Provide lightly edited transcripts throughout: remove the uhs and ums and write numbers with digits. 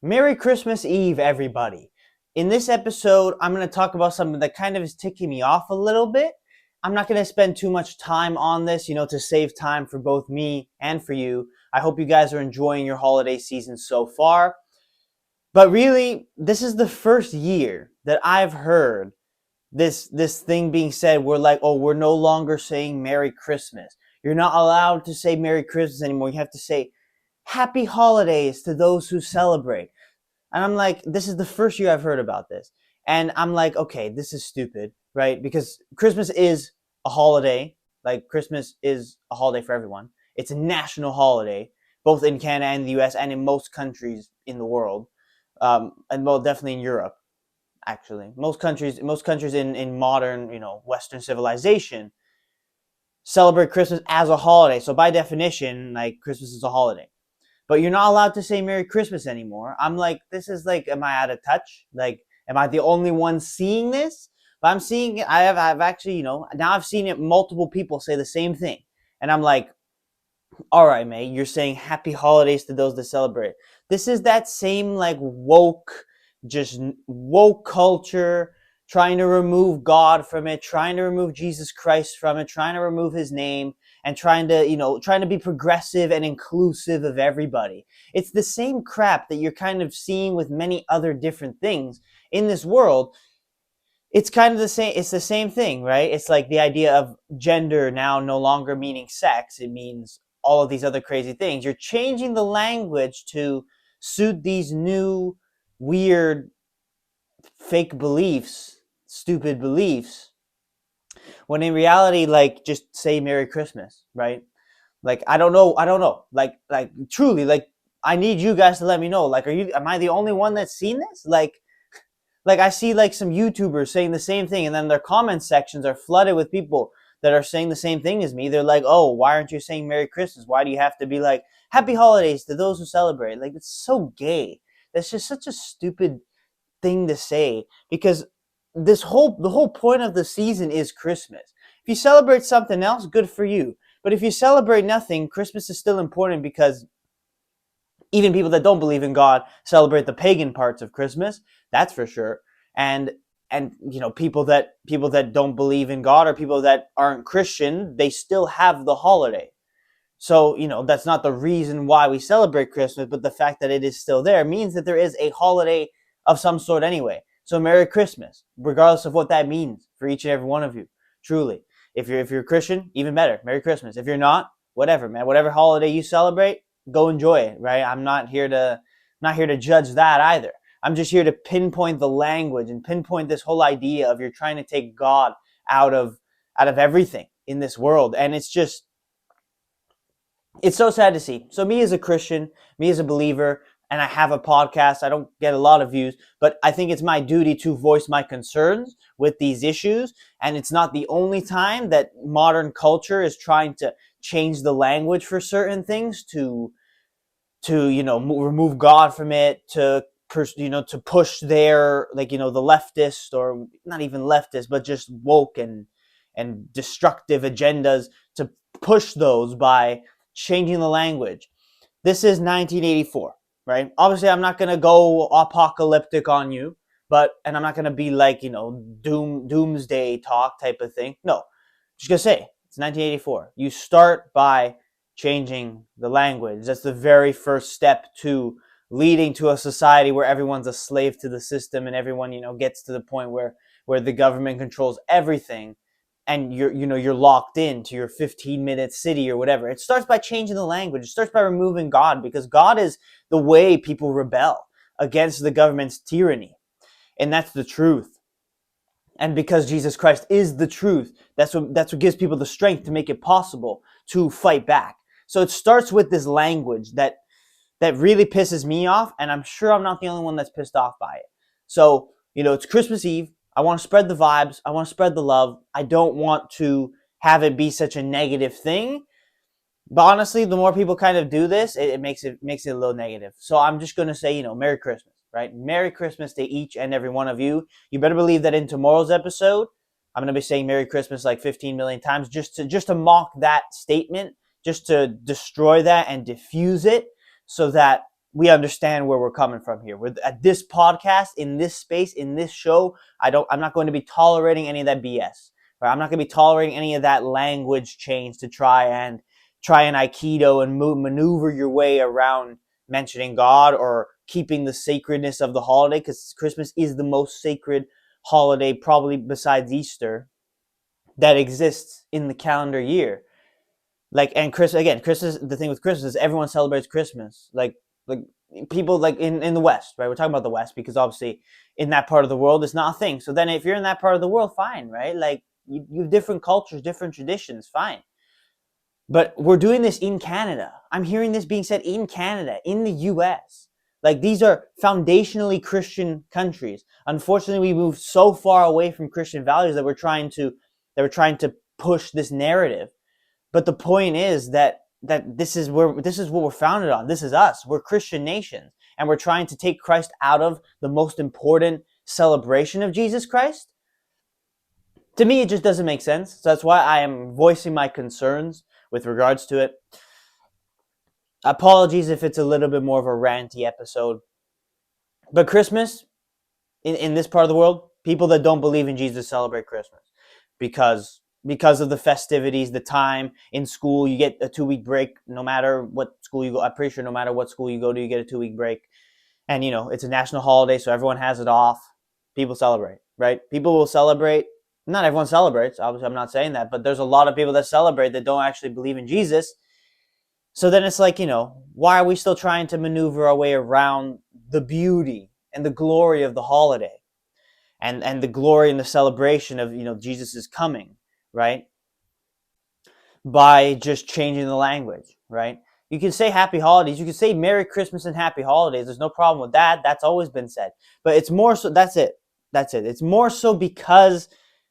Merry Christmas Eve, everybody. In this episode, I'm going to talk about something that kind of is ticking me off a little bit. I'm not going to spend too much time on this, to save time for both me and for you. I hope you guys are enjoying your holiday season so far. But really, this is the first year that I've heard this thing being said. We're like, oh, we're no longer saying Merry Christmas. You're not allowed to say Merry Christmas anymore. You have to say Happy Holidays to those who celebrate. And I'm like, this is the first year I've heard about this. And I'm like, okay, this is stupid, right? Because Christmas is a holiday. Like, Christmas is a holiday for everyone. It's a national holiday, both in Canada and the US and in most countries in the world. And well, definitely in Europe, actually. Most countries in modern, Western civilization celebrate Christmas as a holiday. So by definition, like, Christmas is a holiday, but you're not allowed to say Merry Christmas anymore. I'm like, this is like, am I out of touch? Like, am I the only one seeing this? But I'm seeing it. I've actually, now I've seen it. Multiple people say the same thing. And I'm like, all right, mate, you're saying happy holidays to those that celebrate. This is that same like just woke culture, trying to remove God from it, trying to remove Jesus Christ from it, trying to remove his name, and trying to be progressive and inclusive of everybody. It's the same crap that you're kind of seeing with many other different things in this world. It's kind of the same. It's the same thing, right? It's like the idea of gender now no longer meaning sex. It means all of these other crazy things. You're changing the language to suit these new, weird, fake beliefs, stupid beliefs, when in reality, like, just say Merry Christmas, right? Like, I don't know. Like truly, like, I need you guys to let me know. Like, am I the only one that's seen this? Like, I see like some YouTubers saying the same thing, and then their comment sections are flooded with people that are saying the same thing as me. They're like, "Oh, why aren't you saying Merry Christmas? Why do you have to be like Happy Holidays to those who celebrate?" Like, it's so gay. That's just such a stupid thing to say, because the whole point of the season is Christmas. If you celebrate something else, good for you. But if you celebrate nothing, Christmas is still important, because even people that don't believe in God celebrate the pagan parts of Christmas. That's for sure. And people that don't believe in God, or people that aren't Christian, they still have the holiday. So, that's not the reason why we celebrate Christmas, but the fact that it is still there means that there is a holiday of some sort anyway. So Merry Christmas, regardless of what that means for each and every one of you. Truly. If you're a Christian, even better. Merry Christmas. If you're not, whatever, man. Whatever holiday you celebrate, go enjoy it, right? I'm not here to judge that either. I'm just here to pinpoint the language and pinpoint this whole idea of you're trying to take God out of everything in this world. And it's so sad to see. So me as a Christian, me as a believer, and I have a podcast, I don't get a lot of views, but I think it's my duty to voice my concerns with these issues. And it's not the only time that modern culture is trying to change the language for certain things, to remove God from it, to push their, like, the leftist, or not even leftist, but just woke and destructive agendas, to push those by changing the language. This is 1984, right? Obviously, I'm not gonna go apocalyptic on you, and I'm not gonna be like, doomsday talk type of thing. No, just gonna say it's 1984. You start by changing the language. That's the very first step to leading to a society where everyone's a slave to the system, and everyone, gets to the point where the government controls everything, and you're locked into your 15-minute city or whatever. It starts by changing the language. It starts by removing God, because God is the way people rebel against the government's tyranny, and that's the truth. And because Jesus Christ is the truth, that's what gives people the strength to make it possible to fight back. So it starts with this language that really pisses me off, and I'm sure I'm not the only one that's pissed off by it. So, it's Christmas Eve. I want to spread the vibes. I want to spread the love. I don't want to have it be such a negative thing. But honestly, the more people kind of do this, it makes it a little negative. So I'm just going to say, Merry Christmas, right? Merry Christmas to each and every one of you. You better believe that in tomorrow's episode, I'm going to be saying Merry Christmas like 15 million times, just to mock that statement, just to destroy that and diffuse it, so that we understand where we're coming from here. At this podcast, in this space, in this show, I'm not going to be tolerating any of that BS. Right? I'm not going to be tolerating any of that language change to try and aikido and maneuver your way around mentioning God or keeping the sacredness of the holiday, because Christmas is the most sacred holiday, probably besides Easter, that exists in the calendar year. Like, and Christmas, the thing with Christmas is everyone celebrates Christmas. Like people like in the West, right? We're talking about the West because obviously in that part of the world it's not a thing. So then if you're in that part of the world, fine, right? Like you have different cultures, different traditions, fine. But we're doing this in Canada. I'm hearing this being said in Canada, in the US. Like, these are foundationally Christian countries. Unfortunately, we moved so far away from Christian values that we're trying to push this narrative. But the point is that this is what we're founded on. This is us. We're Christian nations, and we're trying to take Christ out of the most important celebration of Jesus Christ. To me, it just doesn't make sense. So that's why I am voicing my concerns with regards to it. Apologies if it's a little bit more of a ranty episode. But Christmas, in this part of the world, people that don't believe in Jesus celebrate Christmas because of the festivities, the time in school. You get a 2-week break no matter what school you go. I'm pretty sure no matter what school you go to, you get a 2-week break. And, it's a national holiday, so everyone has it off. People celebrate, right? People will celebrate. Not everyone celebrates. Obviously, I'm not saying that. But there's a lot of people that celebrate that don't actually believe in Jesus. So then it's like, why are we still trying to maneuver our way around the beauty and the glory of the holiday and the glory and the celebration of, Jesus is coming, right? By just changing the language, right? You can say happy holidays. You can say Merry Christmas and happy holidays. There's no problem with that. That's always been said. But it's more so, that's it. It's more so because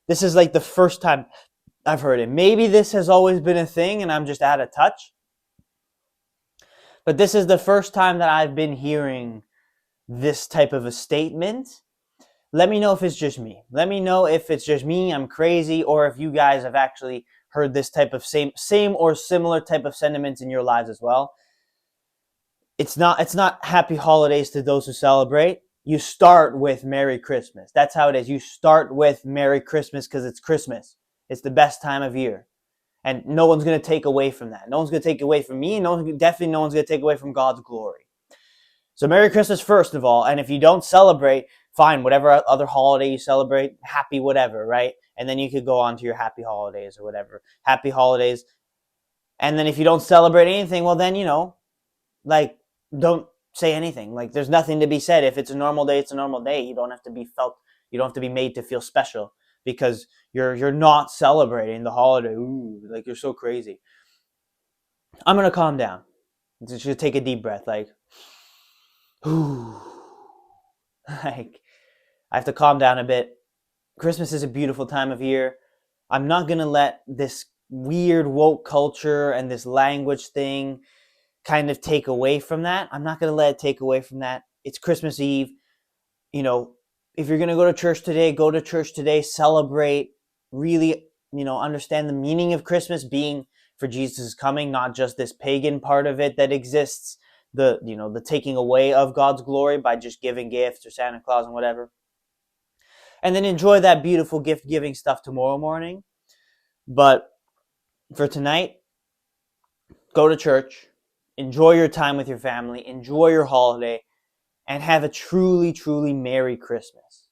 this is like the first time I've heard it. Maybe this has always been a thing and I'm just out of touch. But this is the first time that I've been hearing this type of a statement. Let me know if it's just me. Let me know if it's just me, I'm crazy, or if you guys have actually heard this type of same or similar type of sentiments in your lives as well. It's not happy holidays to those who celebrate. You start with Merry Christmas. That's how it is. You start with Merry Christmas because it's Christmas. It's the best time of year. And no one's going to take away from that. No one's going to take away from me. Definitely no one's going to take away from God's glory. So Merry Christmas first of all. And if you don't celebrate, fine, whatever other holiday you celebrate, happy whatever, right? And then you could go on to your happy holidays or whatever. Happy holidays. And then if you don't celebrate anything, well then, like, don't say anything. Like, there's nothing to be said. If it's a normal day, it's a normal day. You don't have to be made to feel special because you're not celebrating the holiday. Ooh, like, you're so crazy. I'm going to calm down. Just take a deep breath, like, ooh. Like, I have to calm down a bit. Christmas is a beautiful time of year. I'm not going to let this weird woke culture and this language thing kind of take away from that. I'm not going to let it take away from that. It's Christmas Eve. If you're going to go to church today, go to church today, celebrate, really, understand the meaning of Christmas being for Jesus' coming, not just this pagan part of it that exists, the taking away of God's glory by just giving gifts or Santa Claus and whatever. And then enjoy that beautiful gift-giving stuff tomorrow morning. But for tonight, go to church, enjoy your time with your family, enjoy your holiday, and have a truly, truly Merry Christmas.